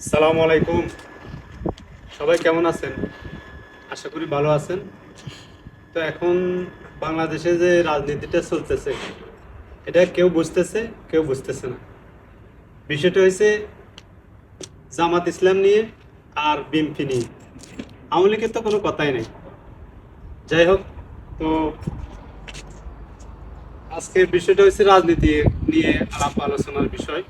আসসালামু আলাইকুম। সবাই কেমন আছেন? আশা করি ভালো আছেন। তো এখন বাংলাদেশে যে রাজনীতিটা চলতেছে, এটা কেউ বুঝতেছে, কেউ বুঝতেছে না। বিষয়টা হয়েছে জামাত ইসলাম নিয়ে আর বিএনপি নিয়ে। আওয়ামী লীগের তো কোনো কথাই নেই। যাই হোক, তো আজকের বিষয়টা হচ্ছে রাজনীতি নিয়ে আলাপ আলোচনার বিষয়।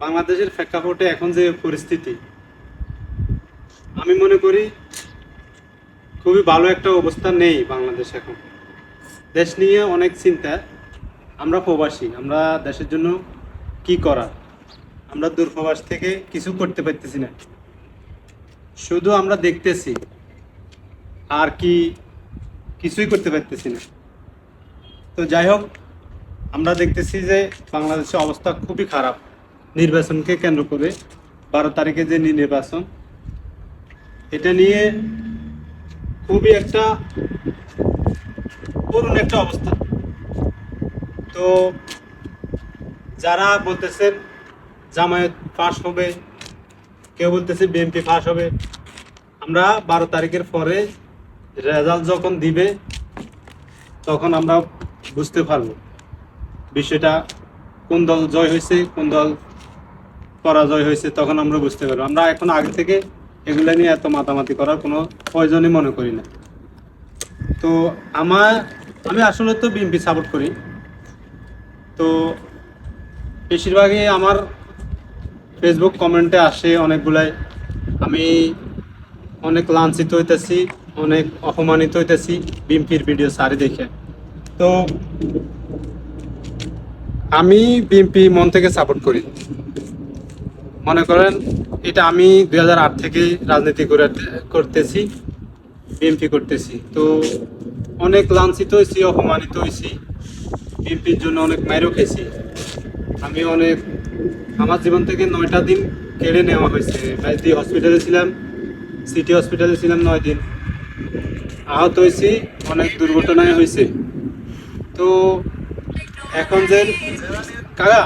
বাংলাদেশের প্রেক্ষাপটে এখন যে পরিস্থিতি, আমি মনে করি খুবই ভালো একটা অবস্থা নেই বাংলাদেশ এখন। দেশ নিয়ে অনেক চিন্তা। আমরা প্রবাসী, আমরা দেশের জন্য কি করা, আমরা দূরপ্রবাস থেকে কিছু করতে পারতেছি না, শুধু আমরা দেখতেছি আর কি, কিছুই করতে পারতেছি না। তো যাই হোক, আমরা দেখতেছি যে বাংলাদেশের অবস্থা খুবই খারাপ। নির্বাচনকে কেন্দ্র করে 12 তারিখে যে নির্বাচন, এটা নিয়ে খুবই একটা করুণ একটা অবস্থা। তো যারা বলতেছেন জামায়াত পাস হবে, কেউ বলতেছে বিএনপি পাস হবে, আমরা 12 তারিখের পরে রেজাল্ট যখন দিবে তখন আমরা বুঝতে পারবো বিষয়টা, কোন দল জয় হয়েছে কোন দল পরাজয় হয়েছে, তখন আমরা বুঝতে পারবো। আমরা এখন আগে থেকে এগুলো নিয়ে এত মাতামাতি করার কোনো প্রয়োজনই মনে করি না। তো আমি আসলে তো বিএনপি সাপোর্ট করি। তো বেশিরভাগই আমার ফেসবুক কমেন্টে আসে অনেকগুলাই, আমি অনেক লাঞ্ছিত হইতেছি, অনেক অপমানিত হইতেছি বিএনপির ভিডিও সারি দেখে। তো আমি বিএনপি মন থেকে সাপোর্ট করি। মনে করেন এটা আমি 2008 থেকে রাজনীতি করতেছি, বিএনপি করতেছি। তো অনেক লাঞ্ছিত হয়েছি, অপমানিত হয়েছি, বিএনপির জন্য অনেক মাইরও খেয়েছি। আমি অনেক, আমার জীবন থেকে 9টা দিন কেড়ে নেওয়া হয়েছে। মেজদি হসপিটালে ছিলাম, সিটি হসপিটালে ছিলাম 9 দিন, আহত হয়েছি, অনেক দুর্ঘটনায় হয়েছে। তো এখন যে কাকা